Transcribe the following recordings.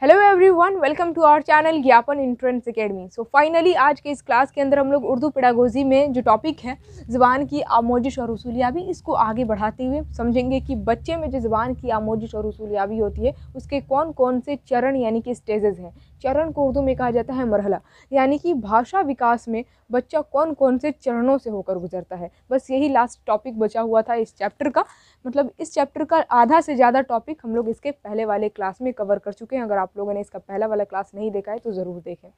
Hello everyone, welcome to our channel Gyapan entrance academy. So finally आज के इस class के अंदर हम लोग उर्दू पेडागोजी में जो टॉपिक है ज़ुबान की आमोजिश और उसूलियाबी, इसको आगे बढ़ाते हुए समझेंगे कि बच्चे में जो ज़ुबान की आमोजिश और उसूलियाबी होती है उसके कौन कौन से चरण यानी कि स्टेजेस हैं। चरण को उर्दू में कहा जाता है मरहला, यानी कि भाषा विकास में बच्चा कौन कौन से चरणों से होकर गुजरता है। बस यही लास्ट टॉपिक बचा हुआ था इस चैप्टर का। मतलब इस चैप्टर का आधा से ज़्यादा टॉपिक हम लोग इसके पहले वाले क्लास में कवर कर चुके हैं। अगर आप लोगों ने इसका पहला वाला क्लास नहीं देखा है तो ज़रूर देखें।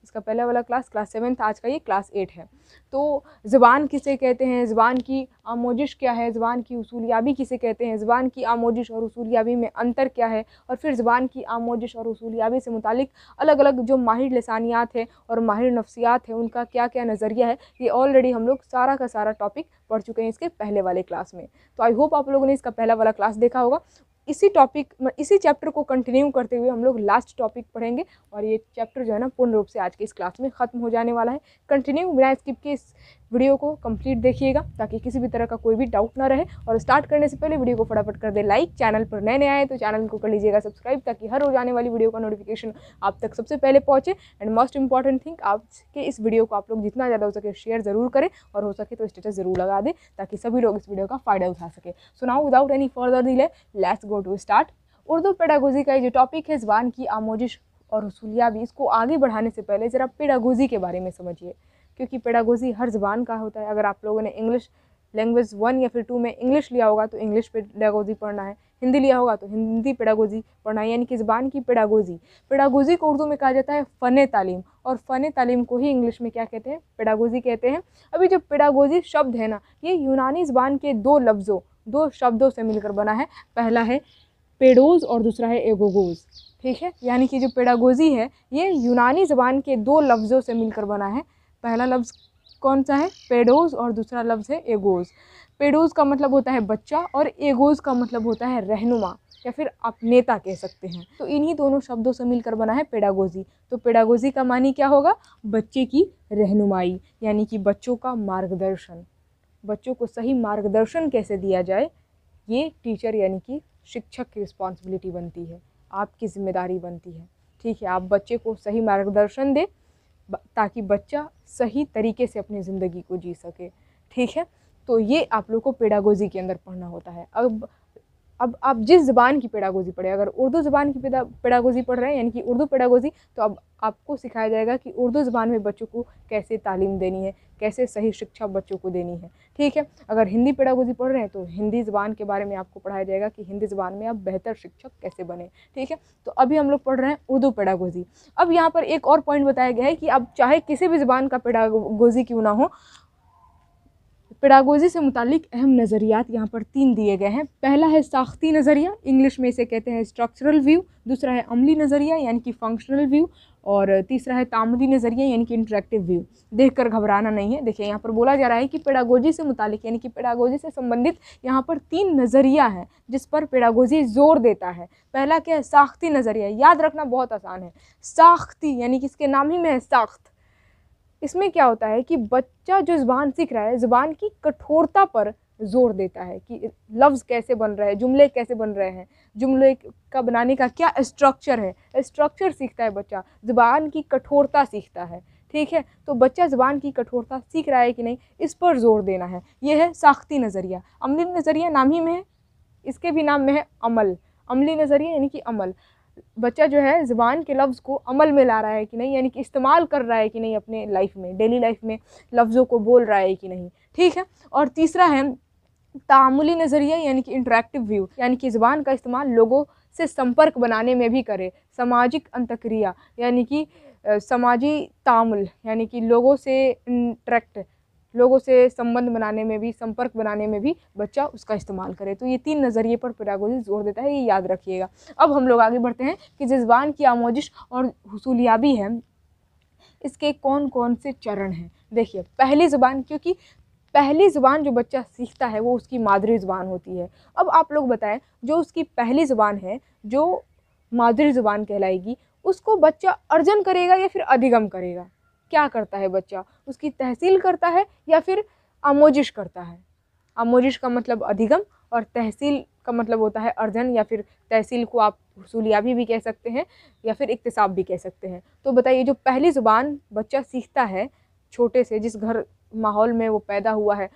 इसका पहला वाला क्लास 7, आज का ये क्लास 8 है। तो ज़ुबान किसे कहते हैं, ज़ुबान की आमोजिश क्या है, ज़ुबान की उसूलियाबी किसे कहते हैं, ज़ुबान की आमोजिश और उसूलियाबी में अंतर क्या है, और फिर ज़ुबान की आमोजिश और उसूलियाबी से मुतालिक अलग अलग जो माहिर लसानियात है और माहिर नफ्सियात है उनका क्या क्या नज़रिया है, ये ऑलरेडी हम लोग सारा का सारा टॉपिक पढ़ चुके हैं इसके पहले वाले क्लास में। तो आई होप आप लोगों ने इसका पहला वाला क्लास देखा होगा। इसी चैप्टर को कंटिन्यू करते हुए हम लोग लास्ट टॉपिक पढ़ेंगे और ये चैप्टर जो है ना पूर्ण रूप से आज के इस क्लास में ख़त्म हो जाने वाला है। कंटिन्यू बिना स्किप के इस वीडियो को कंप्लीट देखिएगा ताकि किसी भी तरह का कोई भी डाउट ना रहे। और स्टार्ट करने से पहले वीडियो को फटाफट कर दे लाइक। चैनल पर नए आए तो चैनल को कर लीजिएगा सब्सक्राइब ताकि हर रोज आने वाली वीडियो का नोटिफिकेशन आप तक सबसे पहले पहुँचे। एंड मोस्ट इंपॉर्टेंट थिंग, आप के इस वीडियो को आप लोग जितना ज़्यादा हो सके शेयर ज़रूर करें और हो सके तो स्टेटस ज़रूर लगा दें ताकि सभी लोग इस वीडियो का फ़ायदा उठा सके। So now without any further delay let's go to start. Urdu pedagogy का जो टॉपिक है ज़ुबान की आमोजिश और उसूलियाबी, इसको आगे बढ़ाने से पहले ज़रा पेडागोजी के बारे में समझिए, क्योंकि पेडागोजी हर ज़ुबान का होता है। अगर आप लोगों ने इंग्लिश लैंग्वेज 1 या फिर 2 में इंग्लिश लिया होगा तो इंग्लिश पेडागोजी पढ़ना है, हिंदी लिया होगा तो हिंदी पेडागोजी पढ़ना है, यानी कि ज़ुबान की पेडागोजी को उर्दू में कहा जाता है फ़न तालीम, और फ़न तालीम को ही इंग्लिश में क्या कहते हैं, पेडागोजी कहते हैं। अभी जो पेडागोजी शब्द है ना, ये यूनानी ज़ुबान के दो शब्दों से मिलकर बना है। पहला है पेडोज और दूसरा है एगोगोज। ठीक है, यानी कि जो पेडागोजी है ये यूनानी ज़बान के 2 लफ्ज़ों से मिलकर बना है। पहला लफ्ज़ कौन सा है, पेडोज, और दूसरा लफ्ज़ है एगोज। पेडोज का मतलब होता है बच्चा और एगोज का मतलब होता है रहनुमा या फिर आप नेता कह सकते हैं। तो इन्हीं दोनों शब्दों से मिलकर बना है पेडागोजी। तो पेडागोजी का मानी क्या होगा, बच्चे की रहनुमाई, यानी कि बच्चों का मार्गदर्शन। बच्चों को सही मार्गदर्शन कैसे दिया जाए, ये टीचर यानी कि शिक्षक की रिस्पॉन्सिबिलिटी बनती है, आपकी जिम्मेदारी बनती है। ठीक है, आप बच्चे को सही मार्गदर्शन दें ताकि बच्चा सही तरीके से अपनी ज़िंदगी को जी सके। ठीक है, तो ये आप लोग को पेडागोजी के अंदर पढ़ना होता है। अब आप जिस ज़बान की पेडागोजी पढ़े, अगर उर्दू ज़बान की पेडागोजी पढ़ रहे हैं यानी कि उर्दू पेडागोजी, तो अब आपको सिखाया जाएगा कि उर्दू ज़बान में बच्चों को कैसे तालीम देनी है, कैसे सही शिक्षा बच्चों को देनी है। ठीक है, अगर हिंदी पेडागोजी पढ़ रहे हैं तो हिंदी ज़बान के बारे में आपको पढ़ाया जाएगा कि हिंदी ज़बान में आप बेहतर शिक्षक कैसे बने। ठीक है, तो अभी हम लोग पढ़ रहे हैं उर्दू पेडागोजी। अब यहाँ पर एक और पॉइंट बताया गया है कि अब चाहे किसी भी ज़बान का पेडागोजी क्यों ना हो, पेडागोजी से मुतालिक अहम नज़रियात यहाँ पर 3 दिए गए हैं। पहला है साख्ती नज़रिया, इंग्लिश में इसे कहते हैं स्ट्रक्चरल व्यू। दूसरा है अमली नज़रिया यानी कि फंक्शनल व्यू, और तीसरा है तामुदी नज़रिया यानी कि इंटरेक्टिव व्यू। देखकर घबराना नहीं है। देखिए यहाँ पर बोला जा रहा है कि पेडागोजी से मुतालिक यानी कि पेडागोजी से संबंधित यहाँ पर 3 नज़रिया है जिस पर पेडागोजी जोर देता है। पहला क्या है, साख्ती नज़रिया। याद रखना बहुत आसान है, साख्ती यानी कि इसके नाम ही में है साख्त। इसमें क्या होता है कि बच्चा जो ज़ुबान सीख रहा है, ज़ुबान की कठोरता पर जोर देता है कि लफ्ज़ कैसे बन रहे हैं, जुमले कैसे बन रहे हैं, जुमले का बनाने का क्या स्ट्रक्चर है। स्ट्रक्चर सीखता है बच्चा, ज़ुबान की कठोरता सीखता है। ठीक है, तो बच्चा ज़ुबान की कठोरता सीख रहा है कि नहीं, इस पर जोर देना है। यह है साख्ती नज़रिया। अमली नज़रिया नाम ही में है, इसके भी नाम में है अमल। अमली नज़रिया यानी कि अमल, बच्चा जो है ज़ुबान के लफ्ज़ को अमल में ला रहा है कि नहीं, यानी कि इस्तेमाल कर रहा है कि नहीं अपने लाइफ में, डेली लाइफ में लफ्ज़ों को बोल रहा है कि नहीं। ठीक है, और तीसरा है तामुली नज़रिया यानी कि इंटरेक्टिव व्यू, यानी कि ज़ुबान का इस्तेमाल लोगों से संपर्क बनाने में भी करे। सामाजिक अंतक्रिया यानी कि समाजी तामुल, यानी कि लोगों से संबंध बनाने में भी, संपर्क बनाने में भी बच्चा उसका इस्तेमाल करे। तो ये 3 नज़रिए पर पेडागोजी जोर देता है, ये याद रखिएगा। अब हम लोग आगे बढ़ते हैं कि ज़ुबान की आमोजिश और हुसूलियाबी है, इसके कौन कौन से चरण हैं। देखिए, पहली ज़ुबान, क्योंकि पहली ज़ुबान जो बच्चा सीखता है वो उसकी मादरी ज़ुबान होती है। अब आप लोग बताएं, जो उसकी पहली ज़ुबान है, जो मादरी ज़ुबान कहलाएगी, उसको बच्चा अर्जन करेगा या फिर अधिगम करेगा। क्या करता है बच्चा, उसकी तहसील करता है या फिर आमोजिश करता है। आमोजिश का मतलब अधिगम और तहसील का मतलब होता है अर्जन, या फिर तहसील को आप हुसूलियाबी भी कह सकते हैं या फिर इक्तिसाब भी कह सकते हैं। तो बताइए, जो पहली ज़ुबान बच्चा सीखता है छोटे से, जिस घर माहौल में वो पैदा हुआ है,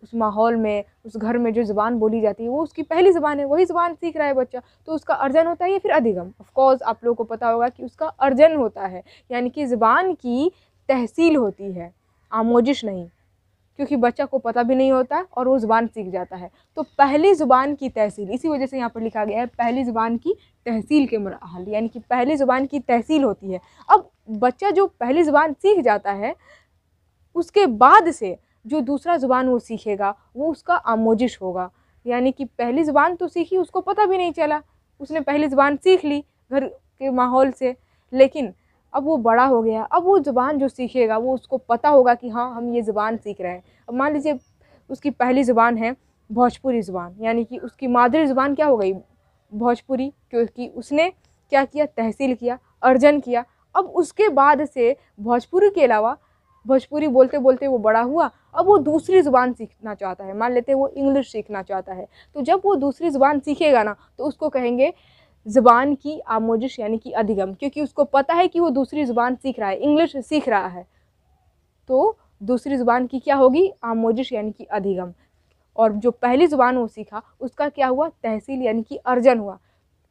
उस माहौल में, उस घर में जो ज़ुबान बोली जाती है वो उसकी पहली ज़ुबान है, वही ज़ुबान सीख रहा है बच्चा, तो उसका अर्जन होता है या फिर अधिगम। ऑफ कोर्स आप लोगों को पता होगा कि उसका अर्जन होता है, यानी कि ज़ुबान की तहसील होती है, आमोजिश नहीं, क्योंकि बच्चा को पता भी नहीं होता और वो ज़ुबान सीख जाता है। तो पहली ज़ुबान की तहसील, इसी वजह से यहाँ पर लिखा गया है पहली ज़ुबान की तहसील के मराहल, यानी कि पहली ज़ुबान की तहसील होती है। अब बच्चा जो पहली ज़ुबान सीख जाता है, उसके बाद से जो दूसरा ज़ुबान वो सीखेगा वो उसका आमोजिश होगा, यानी कि पहली ज़ुबान तो सीखी, उसको पता भी नहीं चला, उसने पहली ज़ुबान सीख ली घर के माहौल से, लेकिन अब वो बड़ा हो गया, अब वो ज़ुबान जो सीखेगा वो उसको पता होगा कि हाँ हम ये ज़ुबान सीख रहे हैं। अब मान लीजिए उसकी पहली ज़ुबान है भोजपुरी ज़ुबान, यानी कि उसकी मादरी ज़ुबान क्या हो गई, भोजपुरी, क्योंकि उसने क्या किया, तहसील किया, अर्जन किया। अब उसके बाद से भोजपुरी के अलावा, भोजपुरी बोलते बोलते वो बड़ा हुआ, अब वो दूसरी ज़ुबान सीखना चाहता है, मान लेते हैं वो इंग्लिश सीखना चाहता है, तो जब वो दूसरी ज़ुबान सीखेगा ना तो उसको कहेंगे ज़ुबान की आमोजिश यानी कि अधिगम, क्योंकि उसको पता है कि वो दूसरी ज़ुबान सीख रहा है, इंग्लिश सीख रहा है, तो दूसरी ज़ुबान की क्या होगी, आमोजिश यानी कि अधिगम। और जो पहली ज़ुबान वो सीखा उसका क्या हुआ, तहसील यानी कि अर्जन हुआ,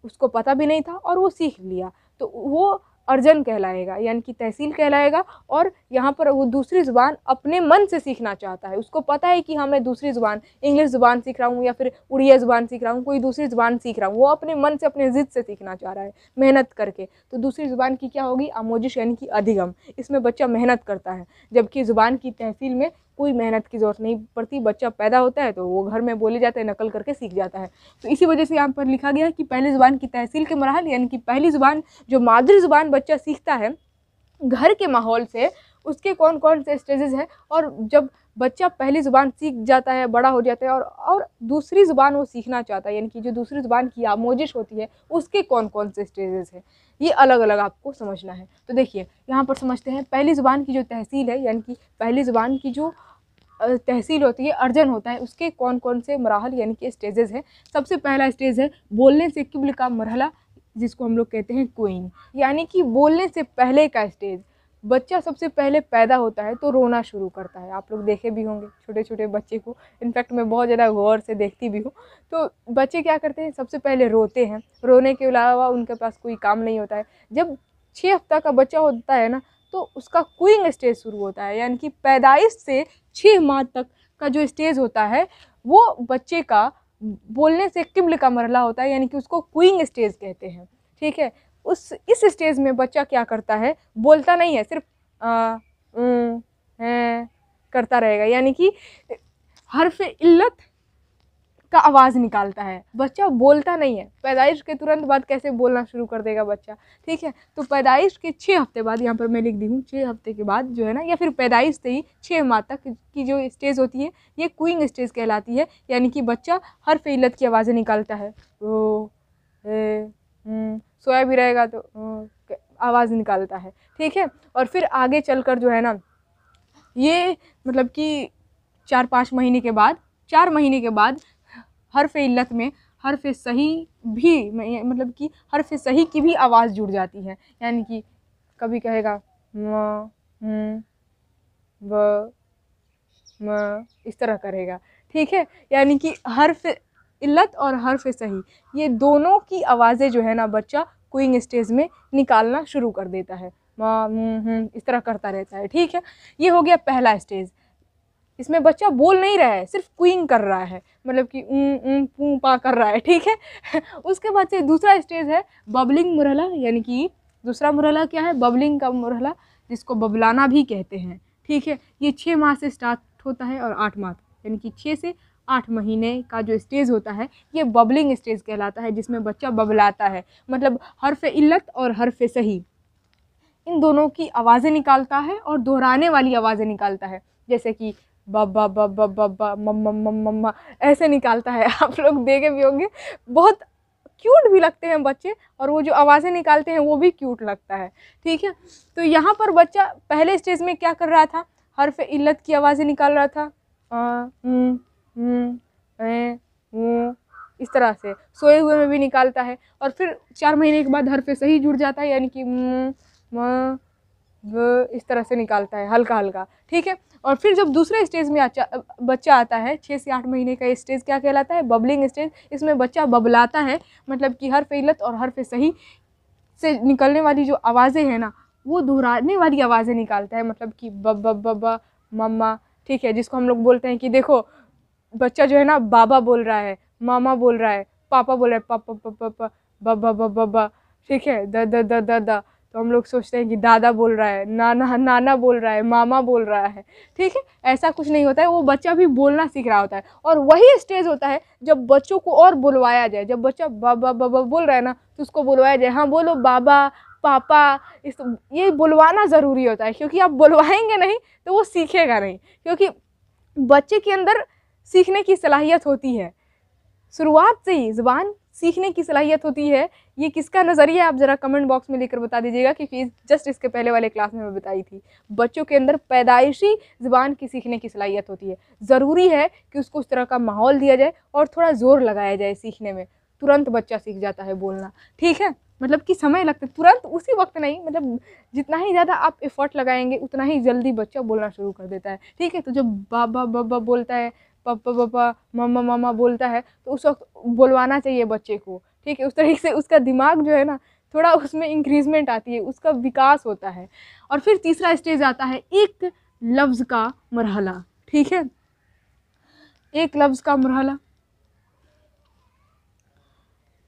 उसको पता भी नहीं था और वो सीख लिया, तो वो अर्जन कहलाएगा, यानी कि तहसील कहलाएगा। और यहाँ पर वो दूसरी ज़ुबान अपने मन से सीखना चाहता है, उसको पता है कि हाँ मैं दूसरी ज़ुबान, इंग्लिश ज़ुबान सीख रहा हूँ या फिर उड़िया ज़ुबान सीख रहा हूँ, कोई दूसरी ज़ुबान सीख रहा हूँ, वो अपने मन से, अपने ज़िद से सीखना चाह रहा है, मेहनत करके। तो दूसरी ज़ुबान की क्या होगी, आमोजिश यानी कि अधिगम, इसमें बच्चा मेहनत करता है, जबकि ज़ुबान की तहसील में कोई मेहनत की ज़रूरत नहीं पड़ती, बच्चा पैदा होता है तो वो घर में बोले जाते हैं, नकल करके सीख जाता है। तो इसी वजह से यहाँ पर लिखा गया कि पहली ज़ुबान की तहसील के मराहल, यानी कि पहली ज़ुबान जो मादरी ज़ुबान बच्चा सीखता है घर के माहौल से, उसके कौन कौन से स्टेजेस हैं, और जब बच्चा पहली ज़ुबान सीख जाता है, बड़ा हो जाता है और दूसरी ज़ुबान वो सीखना चाहता है, यानी कि जो दूसरी ज़ुबान की आमोजिश होती है उसके कौन कौन से स्टेजेस हैं, ये अलग अलग आपको समझना है। तो देखिए यहाँ पर समझते हैं पहली ज़ुबान की जो तहसील है, यानी कि पहली ज़ुबान की जो तहसील होती है, अर्जन होता है, उसके कौन कौन से मराहल यानी कि स्टेजेस हैं। सबसे पहला स्टेज है बोलने से किबल का मरहला, जिसको हम लोग कहते हैं क्वीन, यानी कि बोलने से पहले का स्टेज। बच्चा सबसे पहले पैदा होता है तो रोना शुरू करता है, आप लोग देखे भी होंगे छोटे छोटे बच्चे को, इनफैक्ट मैं बहुत ज़्यादा गौर से देखती भी हूँ। तो बच्चे क्या करते हैं, सबसे पहले रोते हैं, रोने के अलावा उनके पास कोई काम नहीं होता है। जब 6 हफ्ता का बच्चा होता है ना तो उसका क्वीइंग स्टेज शुरू होता है, यानी कि पैदाइश से 6 माह तक का जो स्टेज होता है वो बच्चे का बोलने से किबल का मरहला होता है, यानी कि उसको क्वीइंग स्टेज कहते हैं। ठीक है, इस स्टेज में बच्चा क्या करता है, बोलता नहीं है, सिर्फ करता रहेगा, यानी कि हर्फ इल्लत का आवाज़ निकालता है, बच्चा बोलता नहीं है। पैदाइश के तुरंत बाद कैसे बोलना शुरू कर देगा बच्चा, ठीक है। तो पैदाइश के 6 हफ्ते बाद, यहाँ पर मैं लिख दी हूँ 6 हफ्ते के बाद जो है ना, या फिर पैदाइश से ही 6 माह तक की जो स्टेज होती है ये क्वीइंग स्टेज कहलाती है, यानी कि बच्चा हर्फ इल्लत की आवाज़ें निकालता है, सोया भी रहेगा तो आवाज़ निकालता है, ठीक है। और फिर आगे चलकर जो है ना, ये मतलब कि 4-5 महीने के बाद, 4 महीने के बाद हर्फ इल्लत में हर्फ सही भी, मतलब कि हर्फ सही की भी आवाज़ जुड़ जाती है, यानी कि कभी कहेगा म, ब, म, इस तरह करेगा, ठीक है। यानी कि हर्फ इल्लत और हर्फ सही, ये दोनों की आवाज़ें जो है ना बच्चा क्वीइंग स्टेज में निकालना शुरू कर देता है, इस तरह करता रहता है, ठीक है। ये हो गया पहला स्टेज, इसमें बच्चा बोल नहीं रहा है, सिर्फ क्वीइंग कर रहा है, मतलब कि पू पा कर रहा है, ठीक है। उसके बाद से दूसरा स्टेज है बबलिंग मुरहला, यानी कि दूसरा मुरहला क्या है, बबलिंग का मुरहला, जिसको बबलाना भी कहते हैं, ठीक है। ये 6 माह से स्टार्ट होता है और 8 माह, यानी कि 6 से 8 महीने का जो स्टेज होता है ये बबलिंग स्टेज कहलाता है, जिसमें बच्चा बबलाता है, मतलब हर्फ इल्लत और हर्फ सही इन दोनों की आवाज़ें निकालता है और दोहराने वाली आवाज़ें निकालता है, जैसे कि बब्बा बब्बा बब्बा मम्मा मम्मा ऐसे निकालता है। आप लोग देखे भी होंगे, बहुत क्यूट भी लगते हैं बच्चे, और वो जो आवाज़ें निकालते हैं वो भी क्यूट लगता है, ठीक है। तो यहाँ पर बच्चा पहले स्टेज में क्या कर रहा था, हर्फ इल्लत की आवाज़ें निकाल रहा था, इस तरह से सोए हुए में भी निकालता है। और फिर 4 महीने के बाद हर पे सही जुड़ जाता है, यानी कि म व इस तरह से निकालता है हल्का हल्का, ठीक है। और फिर जब दूसरे स्टेज में बच्चा आता है, 6 से 8 महीने का स्टेज क्या कहलाता है? Bubbling stage. इसमें बच्चा बबलाता है, मतलब कि हर पे इल्लत और हर पे सही से निकलने वाली जो आवाज़ें हैं ना, वो दोहराने वाली आवाज़ें निकालता है, मतलब कि ब ब ब ब मम्मा, ठीक है। जिसको हम लोग बोलते हैं कि देखो बच्चा जो है ना बाबा बोल रहा है, मामा बोल रहा है, पापा बोल रहा है, पापा पापा ब ब ब ब, ठीक है। The the the the the, तो हम लोग सोचते हैं कि दादा बोल रहा है, नाना नाना बोल रहा है, मामा बोल रहा है, ठीक है। ऐसा कुछ नहीं होता है, वो बच्चा भी बोलना सीख रहा होता है। और वही स्टेज होता है जब बच्चों को और बुलवाया जाए। जब बच्चा बाबा बाबा बोल रहा है ना, तो उसको बुलवाया जाए, हाँ बोलो बाबा पापा। ये बुलवाना ज़रूरी होता है, क्योंकि आप बुलवाएंगे नहीं तो वो सीखेगा नहीं, क्योंकि बच्चे के अंदर सीखने की सलाहियत होती है। शुरुआत से ही ज़ुबान सीखने की सलाहियत होती है। ये किसका नज़रिया है, आप ज़रा कमेंट बॉक्स में लिखकर बता दीजिएगा, क्योंकि जस्ट इसके पहले वाले क्लास में मैं बताई थी। बच्चों के अंदर पैदाइशी ज़ुबान की सीखने की सलाहियत होती है। ज़रूरी है कि उसको उस तरह का माहौल दिया जाए और थोड़ा ज़ोर लगाया जाए सीखने में, तुरंत बच्चा सीख जाता है बोलना, ठीक है। मतलब कि समय लगता है, तुरंत उसी वक्त नहीं, मतलब जितना ही ज़्यादा आप एफर्ट लगाएंगे उतना ही जल्दी बच्चा बोलना शुरू कर देता है, ठीक है। तो जब बाबा बाबा बोलता है, पापा पापा मम्मा मामा बोलता है, तो उस वक्त बुलवाना चाहिए बच्चे को, ठीक है। उस तरीके से उसका दिमाग जो है ना, थोड़ा उसमें इंक्रीजमेंट आती है, उसका विकास होता है। और फिर तीसरा स्टेज आता है एक लफ्ज़ का मरहला, ठीक है। एक लफ्ज़ का मरहला,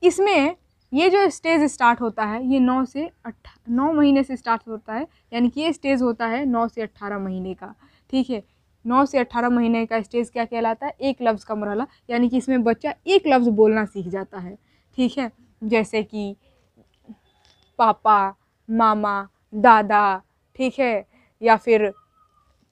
इसमें ये जो स्टेज स्टार्ट होता है ये 9 महीने से स्टार्ट होता है, यानी कि ये स्टेज होता है 9 से 18 महीने का, ठीक है। 9 से 18 महीने का स्टेज क्या कहलाता है? एक लफ्ज़ का मरहला, यानी कि इसमें बच्चा एक लफ्ज़ बोलना सीख जाता है, ठीक है। जैसे कि पापा, मामा, दादा, ठीक है, या फिर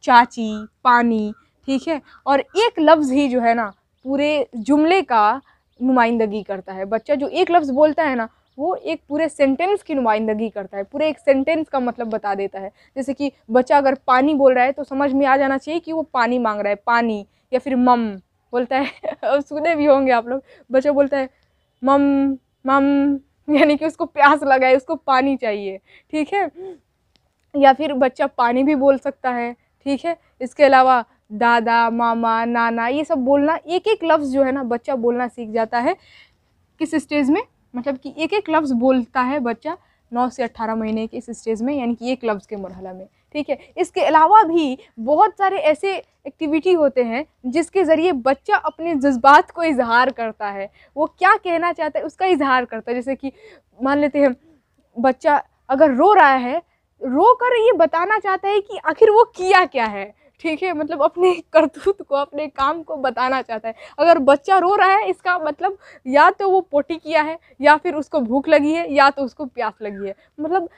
चाची, पानी, ठीक है। और एक लफ्ज़ ही जो है ना पूरे जुमले का नुमाइंदगी करता है। बच्चा जो एक लफ्ज़ बोलता है ना, वो एक पूरे सेंटेंस की नुमाइंदगी करता है, पूरे एक सेंटेंस का मतलब बता देता है। जैसे कि बच्चा अगर पानी बोल रहा है तो समझ में आ जाना चाहिए कि वो पानी मांग रहा है, पानी। या फिर मम बोलता है अब सुने भी होंगे आप लोग, बच्चा बोलता है मम मम, यानी कि उसको प्यास लगा है, उसको पानी चाहिए, ठीक है। या फिर बच्चा पानी भी बोल सकता है, ठीक है। इसके अलावा दादा, मामा, नाना, ये सब बोलना, एक एक लफ्ज़ जो है ना बच्चा बोलना सीख जाता है। किस स्टेज में? मतलब कि एक एक लफ्ज़ बोलता है बच्चा 9 से 18 महीने के इस स्टेज में, यानी कि एक लफ्ज़ के मरहला में, ठीक है। इसके अलावा भी बहुत सारे ऐसे एक्टिविटी होते हैं जिसके ज़रिए बच्चा अपने जज्बात को इजहार करता है, वो क्या कहना चाहता है उसका इजहार करता है। जैसे कि मान लेते हैं बच्चा अगर रो रहा है, रो कर ये बताना चाहता है कि आखिर वो किया क्या है, ठीक है। मतलब अपने करतूत को, अपने काम को बताना चाहता है। अगर बच्चा रो रहा है, इसका मतलब या तो वो पोटी किया है, या फिर उसको भूख लगी है, या तो उसको प्यास लगी है। मतलब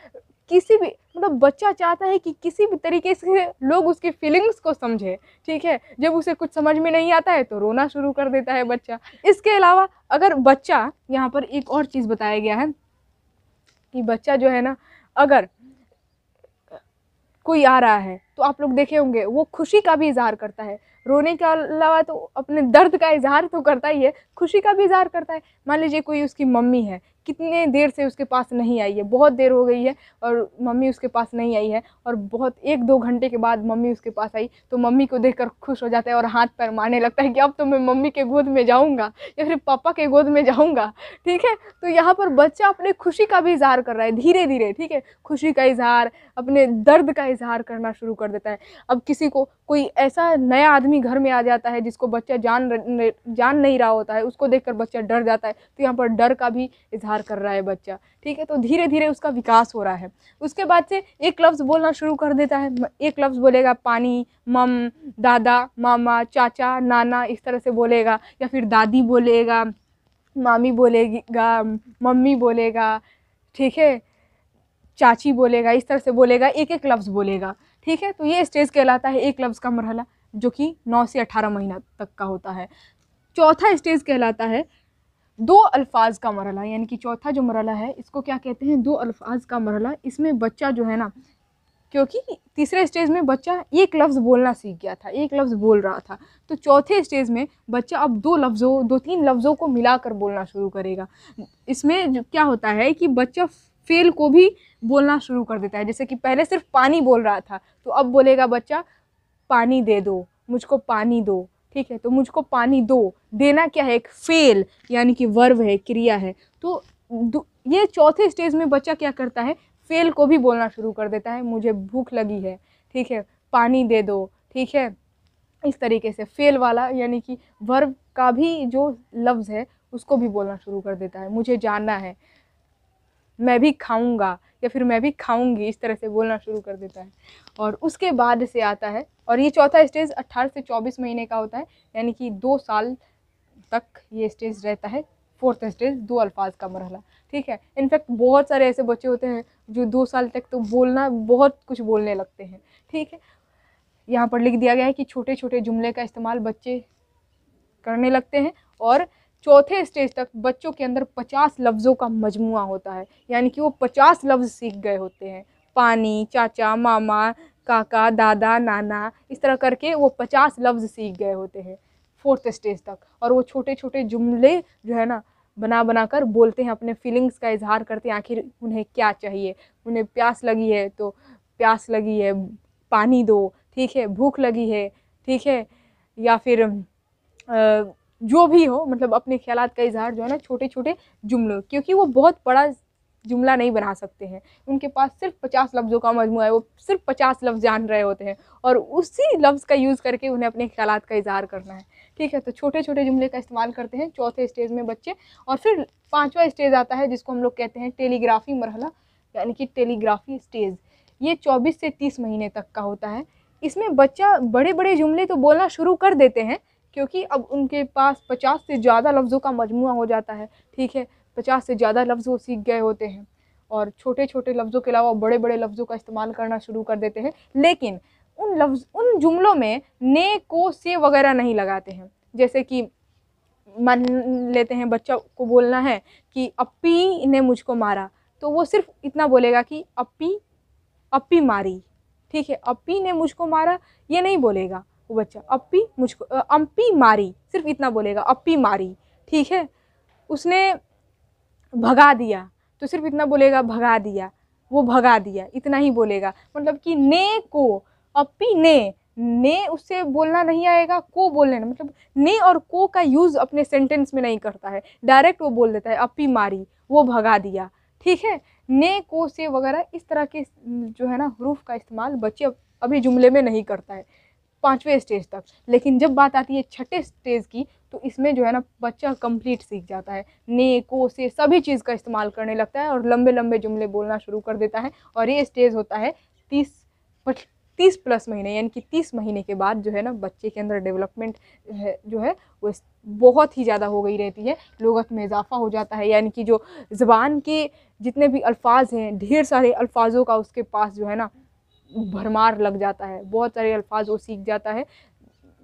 किसी भी, मतलब बच्चा चाहता है कि किसी भी तरीके से लोग उसकी फीलिंग्स को समझे, ठीक है। जब उसे कुछ समझ में नहीं आता है तो रोना शुरू कर देता है बच्चा। इसके अलावा अगर बच्चा, यहाँ पर एक और चीज़ बताया गया है कि बच्चा जो है ना, अगर कोई आ रहा है तो आप लोग देखे होंगे वो खुशी का भी इजहार करता है। रोने के अलावा तो अपने दर्द का इजहार तो करता ही है, खुशी का भी इजहार करता है। मान लीजिए कोई उसकी मम्मी है, कितने देर से उसके पास नहीं आई है, बहुत देर हो गई है और मम्मी उसके पास नहीं आई है, और बहुत 1-2 घंटे के बाद मम्मी उसके पास आई, तो मम्मी को देखकर खुश हो जाता है और हाथ पैर मारने लगता है कि अब तो मैं मम्मी के गोद में जाऊँगा या फिर पापा के गोद में जाऊँगा, ठीक है। तो यहाँ पर बच्चा अपने खुशी का भी इजहार कर रहा है धीरे धीरे, ठीक है। खुशी का इजहार, अपने दर्द का इजहार करना शुरू कर देता है। अब किसी को, कोई ऐसा नया आदमी घर में आ जाता है जिसको बच्चा जान नहीं रहा होता है, उसको देखकर बच्चा डर जाता है, तो यहाँ पर डर का भी इजहार कर रहा है बच्चा, ठीक है। तो धीरे धीरे उसका विकास हो रहा है। उसके बाद से एक लफ्ज़ बोलना शुरू कर देता है। एक लफ्ज़ बोलेगा पानी, मम, दादा, मामा, चाचा, नाना, इस तरह से बोलेगा। या फिर दादी बोलेगा, मामी बोलेगा, मम्मी बोलेगा, ठीक है, चाची बोलेगा, इस तरह से बोलेगा, एक एक लफ्ज़ बोलेगा, ठीक है। तो ये स्टेज कहलाता है एक लफ्ज़ का मरहला, जो कि 9 से 18 महीना तक का होता है। चौथा स्टेज कहलाता है 2 अल्फाज का मरहला, यानी कि चौथा जो मरहला है इसको क्या कहते हैं? 2 अल्फाज का मरहला। इसमें बच्चा जो है ना क्योंकि तीसरे स्टेज में बच्चा एक लफ्ज़ बोलना सीख गया था, एक लफ्ज़ बोल रहा था। तो चौथे स्टेज में बच्चा अब दो तीन लफ्ज़ों को मिलाकर बोलना शुरू करेगा। इसमें जो क्या होता है कि बच्चा फेल को भी बोलना शुरू कर देता है। जैसे कि पहले सिर्फ पानी बोल रहा था, तो अब बोलेगा बच्चा पानी दे दो, मुझको पानी दो। ठीक है, तो मुझको पानी दो, देना क्या है, एक फेल यानी कि वर्ब है, क्रिया है। तो ये चौथे स्टेज में बच्चा क्या करता है, फेल को भी बोलना शुरू कर देता है। मुझे भूख लगी है, ठीक है, पानी दे दो। ठीक है, इस तरीके से फेल वाला यानी कि वर्ब का भी जो लफ्ज़ है उसको भी बोलना शुरू कर देता है। मुझे जाना है, मैं भी खाऊंगा या फिर मैं भी खाऊंगी, इस तरह से बोलना शुरू कर देता है। और उसके बाद से आता है, और ये चौथा स्टेज 18 से 24 महीने का होता है, यानी कि 2 साल तक ये स्टेज रहता है। फोर्थ स्टेज 2 अल्फाज का मरहला। ठीक है, इनफैक्ट बहुत सारे ऐसे बच्चे होते हैं जो 2 साल तक तो बोलना, बहुत कुछ बोलने लगते हैं। ठीक है, यहाँ पर लिख दिया गया है कि छोटे छोटे जुमले का इस्तेमाल बच्चे करने लगते हैं। और चौथे स्टेज तक बच्चों के अंदर 50 लफ्ज़ों का मजमुआ होता है, यानी कि वो 50 लफ्ज़ सीख गए होते हैं। पानी, चाचा, मामा, काका, दादा, नाना, इस तरह करके वो 50 लफ्ज़ सीख गए होते हैं फोर्थ स्टेज तक। और वो छोटे छोटे जुमले जो है ना बना बना कर बोलते हैं, अपने फीलिंग्स का इजहार करते हैं। आखिर उन्हें क्या चाहिए, उन्हें प्यास लगी है तो प्यास लगी है, पानी दो। ठीक है, भूख लगी है, ठीक है, या फिर जो भी हो, मतलब अपने ख्यालात का इजहार जो है ना छोटे छोटे जुमलों, क्योंकि वो बहुत बड़ा जुमला नहीं बना सकते हैं, उनके पास सिर्फ 50 लफ्ज़ों का मजमूआ है, वो सिर्फ 50 लफ्ज़ जान रहे होते हैं और उसी लफ्ज़ का यूज़ करके उन्हें अपने ख्यालात का इजहार करना है। ठीक है, तो छोटे छोटे जुमले का इस्तेमाल करते हैं चौथे स्टेज में बच्चे। और फिर 5वां स्टेज आता है जिसको हम लोग कहते हैं टेलीग्राफी मरहला, यानी कि टेलीग्राफी स्टेज। ये 24 से 30 महीने तक का होता है। इसमें बच्चा बड़े बड़े जुमले तो बोलना शुरू कर देते हैं, क्योंकि अब उनके पास 50 से ज़्यादा लफ्ज़ों का मजमूआ हो जाता है। ठीक है, 50 से ज़्यादा लफ्ज़ वो सीख गए होते हैं और छोटे छोटे लफ्ज़ों के अलावा बड़े बड़े लफ्ज़ों का इस्तेमाल करना शुरू कर देते हैं। लेकिन उन जुमलों में ने, को, से वगैरह नहीं लगाते हैं। जैसे कि मान लेते हैं बच्चा को बोलना है कि अप्पी ने मुझको मारा, तो वो सिर्फ इतना बोलेगा कि अप्पी मारी। ठीक है, अप्पी ने मुझको मारा ये नहीं बोलेगा वो बच्चा, अम्पी मारी, सिर्फ इतना बोलेगा, अप्पी मारी। ठीक है, उसने भगा दिया तो सिर्फ इतना बोलेगा, भगा दिया, वो भगा दिया, इतना ही बोलेगा। मतलब कि ने को, अप्पी ने उससे बोलना नहीं आएगा, को बोलने ना, मतलब ने और को का यूज़ अपने सेंटेंस में नहीं करता है, डायरेक्ट वो बोल देता है अप्पी मारी, वो भगा दिया। ठीक है, ने, को, से वगैरह इस तरह के जो है ना हरूफ का इस्तेमाल बच्चे अभी जुमले में नहीं करता है 5वें स्टेज तक। लेकिन जब बात आती है 6ठे स्टेज की, तो इसमें जो है ना बच्चा कंप्लीट सीख जाता है, ने, को, से सभी चीज़ का इस्तेमाल करने लगता है और लंबे लंबे जुमले बोलना शुरू कर देता है। और ये स्टेज होता है 30 प्लस महीने, यानी कि 30 महीने के बाद जो है ना बच्चे के अंदर डेवलपमेंट जो है वो बहुत ही ज़्यादा हो गई रहती है, लुगत में इजाफा हो जाता है। यानी कि जो ज़बान के जितने भी अल्फाज हैं, ढेर सारे अल्फाजों का उसके पास जो है ना भरमार लग जाता है, बहुत सारे अल्फाज वो सीख जाता है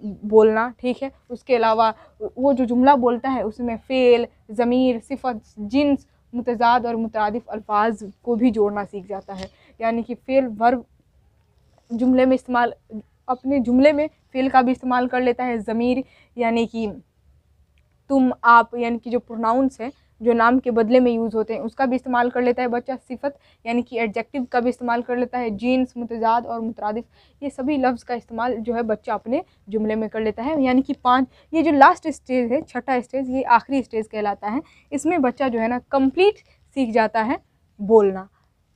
बोलना। ठीक है, उसके अलावा वो जो जुमला बोलता है उसमें फ़ेल, ज़मीर, सिफ़त, जिन्स, मुतज़ाद और मुतरादिफ अल्फाज को भी जोड़ना सीख जाता है। यानी कि फ़ेल वर्ब जुमले में इस्तेमाल, अपने जुमले में फ़ेल का भी इस्तेमाल कर लेता है। ज़मीर यानी कि तुम, आप, यानी कि जो प्रोनाउंस हैं जो नाम के बदले में यूज़ होते हैं उसका भी इस्तेमाल कर लेता है बच्चा। सिफत यानी कि एडजेक्टिव का भी इस्तेमाल कर लेता है। जीन्स, मुतज़ाद और मुतरादिफ, ये सभी लफ्ज़ का इस्तेमाल जो है बच्चा अपने जुमले में कर लेता है। यानी कि 5, ये जो लास्ट स्टेज है 6ठा स्टेज, ये आखिरी स्टेज कहलाता है। इसमें बच्चा जो है ना कंप्लीट सीख जाता है बोलना,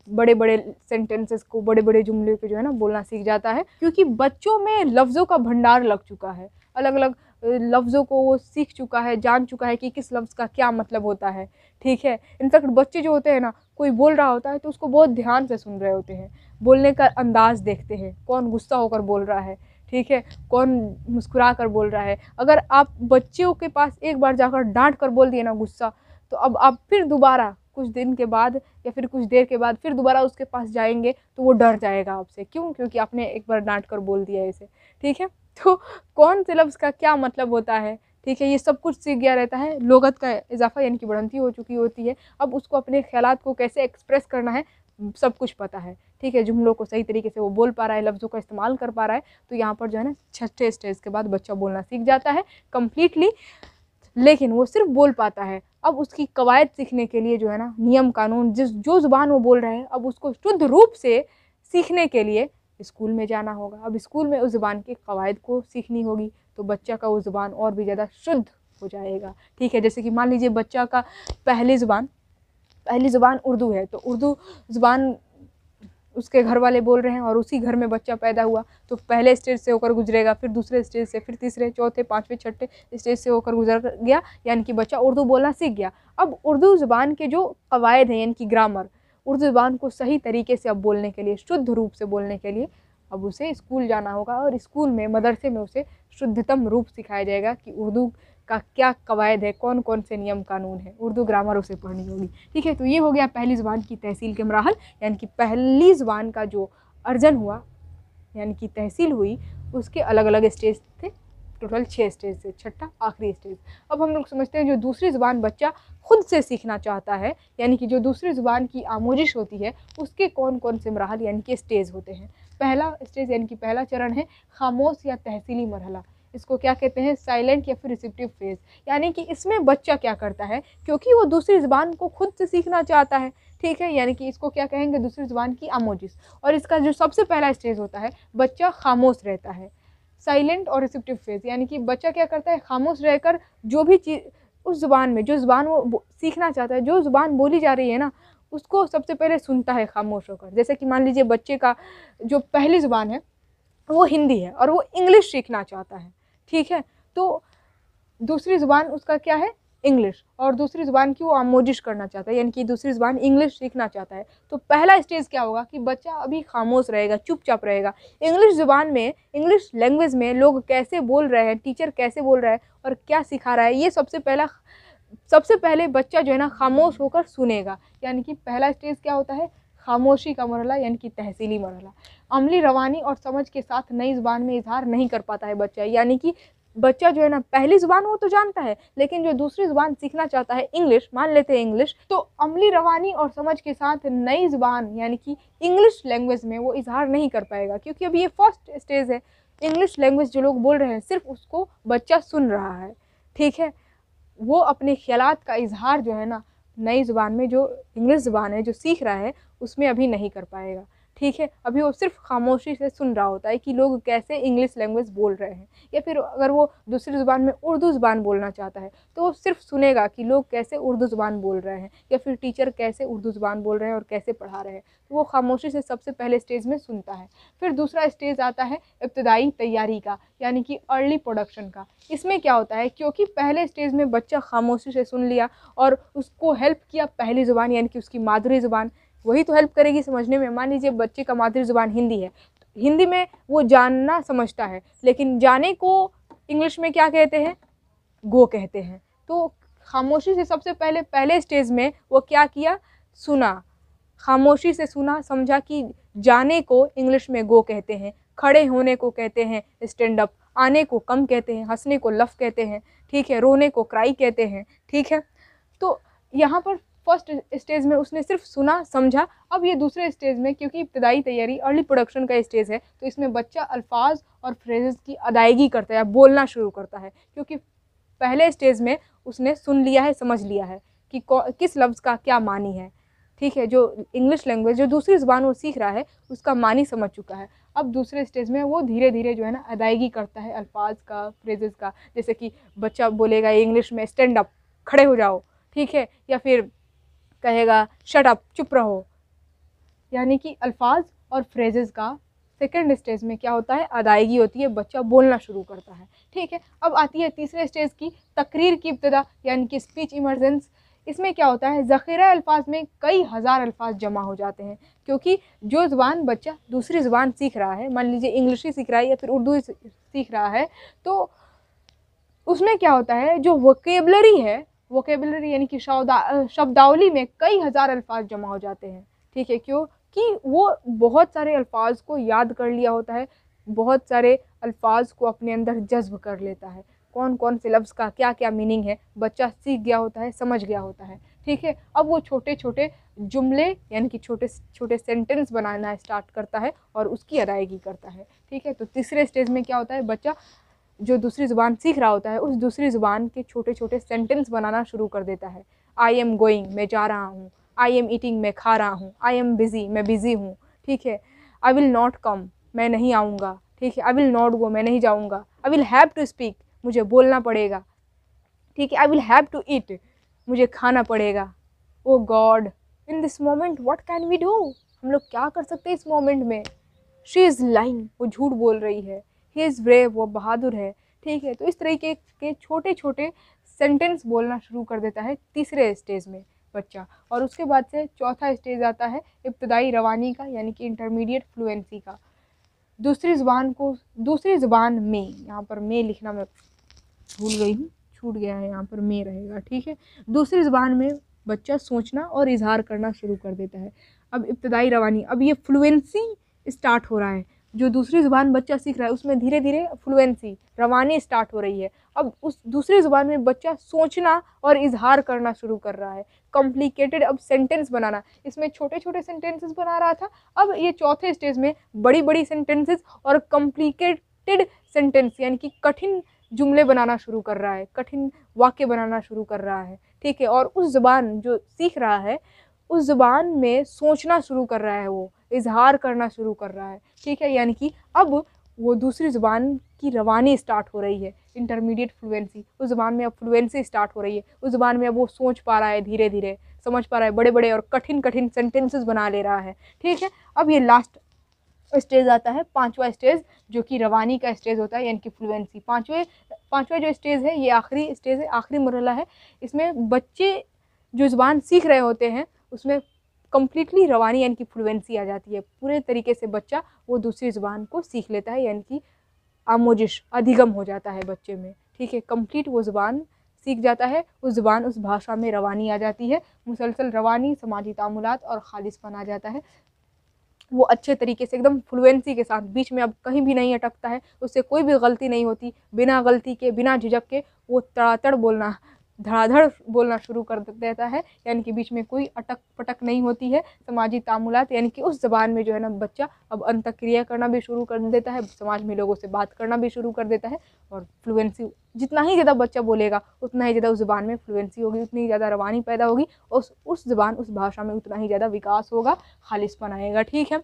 बड़े बड़े सेंटेंसेस को, बड़े बड़े जुमले को जो है ना बोलना सीख जाता है, क्योंकि बच्चों में लफ्ज़ों का भंडार लग चुका है। अलग अलग लफ्ज़ों को वो सीख चुका है, जान चुका है कि किस लफ्ज़ का क्या मतलब होता है। ठीक है, इनफैक्ट बच्चे जो होते हैं ना, कोई बोल रहा होता है तो उसको बहुत ध्यान से सुन रहे होते हैं, बोलने का अंदाज़ देखते हैं, कौन गुस्सा होकर बोल रहा है, ठीक है, कौन मुस्कुरा कर बोल रहा है। अगर आप बच्चों के पास एक बार जाकर डांट कर बोल दिए ना गुस्सा, तो अब आप फिर दोबारा कुछ दिन के बाद या फिर कुछ देर के बाद फिर दोबारा उसके पास जाएंगे तो वो डर जाएगा आपसे। क्यों? क्योंकि आपने एक बार डांट कर बोल दिया इसे। ठीक है, तो कौन से लफ्ज़ का क्या मतलब होता है, ठीक है, ये सब कुछ सीख गया रहता है। लुगत का इजाफा यानी कि बढ़ंती हो चुकी होती है। अब उसको अपने ख्यालात को कैसे एक्सप्रेस करना है सब कुछ पता है, ठीक है, जुमलों को सही तरीके से वो बोल पा रहा है, लफ्ज़ों का इस्तेमाल कर पा रहा है, तो यहाँ पर जो है ना छठे स्टेज के बाद बच्चा बोलना सीख जाता है कम्प्लीटली। लेकिन वो सिर्फ बोल पाता है। अब उसकी कवायद सीखने के लिए जो है ना नियम कानून जो ज़ुबान वो बोल रहा है, अब उसको शुद्ध रूप से सीखने के लिए स्कूल में जाना होगा। अब स्कूल में उस ज़ुबान की कवायद को सीखनी होगी, तो बच्चा का वो ज़ुबान और भी ज़्यादा शुद्ध हो जाएगा, ठीक है। जैसे कि मान लीजिए बच्चा का पहली ज़ुबान उर्दू है, तो उर्दू ज़ुबान उसके घर वाले बोल रहे हैं और उसी घर में बच्चा पैदा हुआ, तो पहले स्टेज से होकर गुजरेगा, फिर दूसरे स्टेज से, फिर तीसरे, चौथे, पाँचवें, छठे स्टेज से होकर गुजर गया, यानी कि बच्चा उर्दू बोलना सीख गया। अब उर्दू ज़ुबान के जो कवायद हैं, यानी कि ग्रामर, उर्दू ज़ुबान को सही तरीके से अब बोलने के लिए, शुद्ध रूप से बोलने के लिए अब उसे स्कूल जाना होगा, और स्कूल में, मदरसे में उसे शुद्धतम रूप सिखाया जाएगा कि उर्दू का क्या कवायद है, कौन कौन से नियम कानून है, उर्दू ग्रामर उसे पढ़नी होगी, ठीक है। तो ये हो गया पहली ज़ुबान की तहसील के मराहल, यानी कि पहली ज़ुबान का जो अर्जन हुआ, यानी कि तहसील हुई, उसके अलग अलग स्टेज थे, टोटल 6 स्टेज थे, छठा आखिरी स्टेज। अब हम लोग समझते हैं जो दूसरी ज़ुबान बच्चा खुद से सीखना चाहता है, यानी कि जो दूसरी ज़ुबान की आमोजिश होती है, उसके कौन कौन से मराहल यानी कि स्टेज होते हैं। पहला स्टेज यानी कि पहला चरण है खामोश या तहसीली मरहला। इसको क्या कहते हैं, साइलेंट या फिर रिसेप्टिव फेज। यानी कि इसमें बच्चा क्या करता है, क्योंकि वो दूसरी ज़ुबान को खुद से सीखना चाहता है, ठीक है, यानी कि इसको क्या कहेंगे, दूसरी ज़ुबान की आमोजिश। और इसका जो सबसे पहला स्टेज होता है, बच्चा खामोश रहता है, साइलेंट और रिसेप्टिव फेज। यानी कि बच्चा क्या करता है, खामोश रहकर जो भी चीज़ उस ज़ुबान में, जो ज़ुबान वो सीखना चाहता है, जो ज़ुबान बोली जा रही है ना, उसको सबसे पहले सुनता है खामोश होकर। जैसे कि मान लीजिए बच्चे का जो पहली ज़ुबान है वो हिंदी है और वो इंग्लिश सीखना चाहता है, ठीक है, तो दूसरी ज़ुबान उसका क्या है, इंग्लिश, और दूसरी ज़ुबान की वो आमोजिश करना चाहता है, यानी कि दूसरी ज़ुबान इंग्लिश सीखना चाहता है। तो पहला स्टेज क्या होगा कि बच्चा अभी खामोश रहेगा, चुपचाप रहेगा। इंग्लिश ज़ुबान में, इंग्लिश लैंग्वेज में लोग कैसे बोल रहे हैं, टीचर कैसे बोल रहा है और क्या सिखा रहा है, ये सबसे पहले बच्चा जो है ना खामोश होकर सुनेगा। यानी कि पहला स्टेज क्या होता है, खामोशी का मरहला, यानी कि तहसीली मरहला। अमली रवानी और समझ के साथ नई ज़ुबान में इजहार नहीं कर पाता है बच्चा, यानी कि बच्चा जो है ना पहली ज़ुबान वो तो जानता है, लेकिन जो दूसरी ज़ुबान सीखना चाहता है, इंग्लिश, मान लेते हैं इंग्लिश, तो अमली रवानी और समझ के साथ नई ज़ुबान यानी कि इंग्लिश लैंग्वेज में वो इजहार नहीं कर पाएगा, क्योंकि अभी ये फर्स्ट स्टेज है। इंग्लिश लैंग्वेज जो लोग बोल रहे हैं, सिर्फ उसको बच्चा सुन रहा है, ठीक है, वो अपने ख्यालात का इजहार जो है ना नई ज़ुबान में, जो इंग्लिश ज़ुबान है जो सीख रहा है, उसमें अभी नहीं कर पाएगा, ठीक है। अभी वो सिर्फ खामोशी से सुन रहा होता है कि लोग कैसे इंग्लिश लैंग्वेज बोल रहे हैं, या फिर अगर वो दूसरी ज़ुबान में उर्दू ज़ुबान बोलना चाहता है, तो वो सिर्फ सुनेगा कि लोग कैसे उर्दू ज़ुबान बोल रहे हैं, या फिर टीचर कैसे उर्दू ज़ुबान बोल रहे हैं और कैसे पढ़ा रहे हैं, तो वो खामोशी से सबसे पहले स्टेज में सुनता है। फिर दूसरा स्टेज आता है इब्तदाई तैयारी का, यानी कि अर्ली प्रोडक्शन का। इसमें क्या होता है, क्योंकि पहले स्टेज में बच्चा खामोशी से सुन लिया और उसको हेल्प किया पहली ज़ुबान, यानी कि उसकी मादरी ज़ुबान, वही तो हेल्प करेगी समझने में। मान लीजिए बच्चे का मादरी ज़ुबान हिंदी है, तो हिंदी में वो जानना समझता है, लेकिन जाने को इंग्लिश में क्या कहते हैं, गो कहते हैं। तो खामोशी से सबसे पहले स्टेज में वो क्या किया, सुना, खामोशी से सुना, समझा कि जाने को इंग्लिश में गो कहते हैं, खड़े होने को कहते हैं स्टैंड अप, आने को कम कहते हैं, हंसने को लफ कहते हैं, ठीक है, रोने को क्राई कहते हैं, ठीक है। तो यहाँ पर फर्स्ट स्टेज में उसने सिर्फ सुना, समझा। अब ये दूसरे स्टेज में, क्योंकि इब्तदाई तैयारी अर्ली प्रोडक्शन का स्टेज है, तो इसमें बच्चा अल्फाज और फ्रेजेस की अदायगी करता है, बोलना शुरू करता है, क्योंकि पहले स्टेज में उसने सुन लिया है, समझ लिया है कि किस लफ्ज़ का क्या मानी है, ठीक है, जो इंग्लिश लैंग्वेज, जो दूसरी ज़ुबान वो सीख रहा है, उसका मानी समझ चुका है। अब दूसरे स्टेज में वो धीरे धीरे जो है ना अदायगी करता है अल्फाज का, फ्रेजेस का। जैसे कि बच्चा बोलेगा इंग्लिश में स्टैंड अप, खड़े हो जाओ, ठीक है, या फिर कहेगा शट अप, चुप रहो। यानी कि अल्फाज और फ्रेजेस का सेकेंड स्टेज में क्या होता है, अदायगी होती है, बच्चा बोलना शुरू करता है, ठीक है। अब आती है तीसरे स्टेज की तकरीर की इब्तिदा, यानी कि स्पीच इमर्जेंस। इसमें क्या होता है, ज़ख़ीरा अल्फाज में कई हज़ार अल्फाज जमा हो जाते हैं, क्योंकि जो ज़ुबान बच्चा दूसरी ज़ुबान सीख रहा है, मान लीजिए इंग्लिश ही सीख रहा है या फिर उर्दू सीख रहा है, तो उसमें क्या होता है, जो वोकेबलरी है, वोकेबलरी यानी कि शब्दावली में कई हज़ार अल्फाज जमा हो जाते हैं, ठीक है, क्योंकि वो बहुत सारे अल्फाज को याद कर लिया होता है, बहुत सारे अल्फाज को अपने अंदर जज्ब कर लेता है, कौन कौन से लफ्ज़ का क्या क्या मीनिंग है, बच्चा सीख गया होता है, समझ गया होता है, ठीक है। अब वो छोटे छोटे जुमले यानी कि छोटे छोटे सेंटेंस बनाना स्टार्ट करता है और उसकी अदायगी करता है। ठीक है। तो तीसरे स्टेज में क्या होता है, बच्चा जो दूसरी ज़ुबान सीख रहा होता है उस दूसरी ज़ुबान के छोटे छोटे सेंटेंस बनाना शुरू कर देता है। आई एम गोइंग, मैं जा रहा हूँ। आई एम ईटिंग, मैं खा रहा हूँ। आई एम बिज़ी, मैं बिज़ी हूँ। ठीक है। आई विल नॉट कम, मैं नहीं आऊँगा। ठीक है। आई विल नॉट गो, मैं नहीं जाऊँगा। I will have to speak, मुझे बोलना पड़ेगा। ठीक है। I will have to eat, मुझे खाना पड़ेगा। Oh God, in this moment what can we do, हम लोग क्या कर सकते हैं इस मोमेंट में। शी इज़ लाइंग, वो झूठ बोल रही है। ही इज़ ब्रेव, वो बहादुर है। ठीक है। तो इस तरीके के छोटे छोटे सेंटेंस बोलना शुरू कर देता है तीसरे स्टेज में बच्चा। और उसके बाद से चौथा स्टेज आता है इब्तदाई रवानी का, यानी कि इंटरमीडिएट फ्लुएंसी का। दूसरी ज़ुबान में, यहाँ पर में लिखना मैं भूल गई हूँ, छूट गया है, यहाँ पर में रहेगा। ठीक है। दूसरी ज़ुबान में बच्चा सोचना और इजहार करना शुरू कर देता है। अब इब्तदाई रवानी, अब ये फ्लुएंसी स्टार्ट हो रहा है। जो दूसरी ज़ुबान बच्चा सीख रहा है उसमें धीरे धीरे फ्लुएंसी, रवानी स्टार्ट हो रही है। अब उस दूसरी ज़ुबान में बच्चा सोचना और इजहार करना शुरू कर रहा है। कॉम्प्लिकेटेड अब सेंटेंस बनाना, इसमें छोटे छोटे सेंटेंसेस बना रहा था, अब ये चौथे स्टेज में बड़ी बड़ी सेंटेंसेस और कॉम्प्लिकेटेड सेंटेंस यानी कि कठिन जुमले बनाना शुरू कर रहा है, कठिन वाक्य बनाना शुरू कर रहा है। ठीक है। और उस ज़ुबान जो सीख रहा है उस ज़ुबान में सोचना शुरू कर रहा है, वो इजहार करना शुरू कर रहा है। ठीक है। यानी कि अब वो दूसरी ज़ुबान की रवानी स्टार्ट हो रही है, इंटरमीडिएट फ्लुएंसी। उस ज़ुबान में अब फ्लुएंसी स्टार्ट हो रही है। उस ज़ुबान में अब वो सोच पा रहा है, धीरे धीरे समझ पा रहा है, बड़े बड़े और कठिन कठिन सेंटेंसेस बना ले रहा है। ठीक है। अब ये लास्ट स्टेज आता है, पांचवा स्टेज, जो कि रवानी का स्टेज होता है, यानी कि फ्लुएंसी। पांचवा जो स्टेज है ये आखिरी स्टेज है, आखिरी मरहला है। इसमें बच्चे जो ज़ुबान सीख रहे होते हैं उसमें कम्प्लीटली रवानी यानी कि फ्लुएंसी आ जाती है। पूरे तरीके से बच्चा वो दूसरी ज़ुबान को सीख लेता है, यानी कि आमोजिश, अधिगम हो जाता है बच्चे में। ठीक है। कंप्लीट वो ज़ुबान सीख जाता है, उस ज़ुबान उस भाषा में रवानी आ जाती है, मुसलसल रवानी, समाजी तामुलात और खालिसपन आ जाता है। वो अच्छे तरीके से एकदम फ्लुएंसी के साथ, बीच में अब कहीं भी नहीं अटकता है, उससे कोई भी गलती नहीं होती। बिना गलती के, बिना झिझक के वो तड़ातड़ बोलना, धड़ाधड़ बोलना शुरू कर देता है, यानी कि बीच में कोई अटक पटक नहीं होती है। समाजी तामुलात यानी कि उस ज़बान में जो है ना बच्चा अब अंतःक्रिया करना भी शुरू कर देता है, समाज में लोगों से बात करना भी शुरू कर देता है। और फ्लुएंसी जितना ही ज़्यादा बच्चा बोलेगा उतना ही ज़्यादा उस ज़बान में फ्लुएंसी होगी, उतनी ही ज़्यादा रवानी पैदा होगी, उस ज़बान, उस भाषा में उतना ही ज़्यादा विकास होगा, खालिसपन आएगा। ठीक है।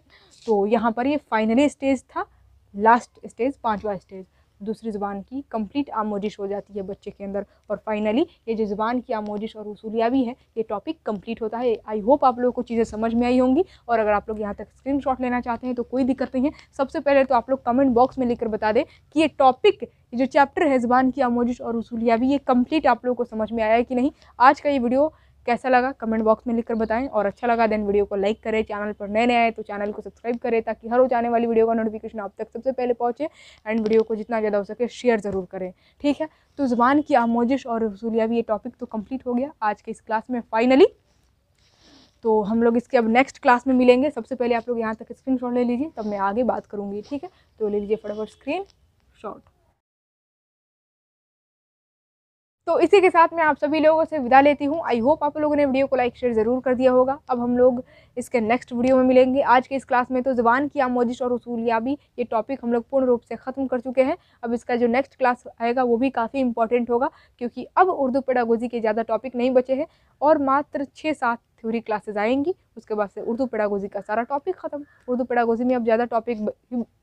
तो यहाँ पर ये फाइनली स्टेज था, लास्ट स्टेज, पांचवा स्टेज। दूसरी ज़ुबान की कंप्लीट आमोजिश हो जाती है बच्चे के अंदर, और फाइनली ये जो ज़ुबान की आमोजिश और उसूलियाबी है ये टॉपिक कंप्लीट होता है। आई होप आप लोगों को चीज़ें समझ में आई होंगी। और अगर आप लोग यहाँ तक स्क्रीनशॉट लेना चाहते हैं तो कोई दिक्कत नहीं है। सबसे पहले तो आप लोग कमेंट बॉक्स में लिखकर बता दें कि ये टॉपिक, ये जो चैप्टर है ज़ुबान की आमोजिश और उसूलियाबी, ये कंप्लीट आप लोगों को समझ में आया है कि नहीं। आज का ये वीडियो कैसा लगा कमेंट बॉक्स में लिखकर बताएं, और अच्छा लगा देन वीडियो को लाइक करें। चैनल पर नए आए तो चैनल को सब्सक्राइब करें ताकि हर रोज आने वाली वीडियो का नोटिफिकेशन आप तक सबसे पहले पहुंचे। एंड वीडियो को जितना ज़्यादा हो सके शेयर ज़रूर करें। ठीक है। तो ज़ुबान की आमोजिश और उसूलियाबी ये टॉपिक तो कंप्लीट हो गया आज के इस क्लास में फाइनली। तो हम लोग इसके अब नेक्स्ट क्लास में मिलेंगे। सबसे पहले आप लोग यहाँ तक स्क्रीनशॉट ले लीजिए, तब मैं आगे बात करूँगी। ठीक है। तो ले लीजिए फटाफट स्क्रीन शॉट। तो इसी के साथ मैं आप सभी लोगों से विदा लेती हूँ। आई होप आप लोगों ने वीडियो को लाइक शेयर ज़रूर कर दिया होगा। अब हम लोग इसके नेक्स्ट वीडियो में मिलेंगे। आज के इस क्लास में तो ज़ुबान की आमोजिश और उसूलियाबी ये टॉपिक हम लोग पूर्ण रूप से ख़त्म कर चुके हैं। अब इसका जो नेक्स्ट क्लास आएगा वो भी काफ़ी इंपॉर्टेंट होगा, क्योंकि अब उर्दू पेडागोजी के ज़्यादा टॉपिक नहीं बचे हैं और मात्र 6-7 थ्योरी क्लासेज आएंगी। उसके बाद से उर्दू पेडागोजी का सारा टॉपिक ख़त्म। उर्दू पेडागोजी में अब ज़्यादा टॉपिक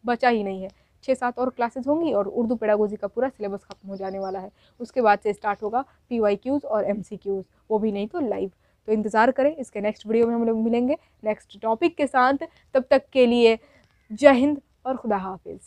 बचा ही नहीं है। 6-7 और क्लासेस होंगी और उर्दू पेडागोजी का पूरा सिलेबस खत्म हो जाने वाला है। उसके बाद से स्टार्ट होगा PYQs और MCQs, वो भी नहीं तो लाइव। तो इंतज़ार करें, इसके नेक्स्ट वीडियो में हम लोग मिलेंगे नेक्स्ट टॉपिक के साथ। तब तक के लिए जय हिंद और खुदा हाफिज़।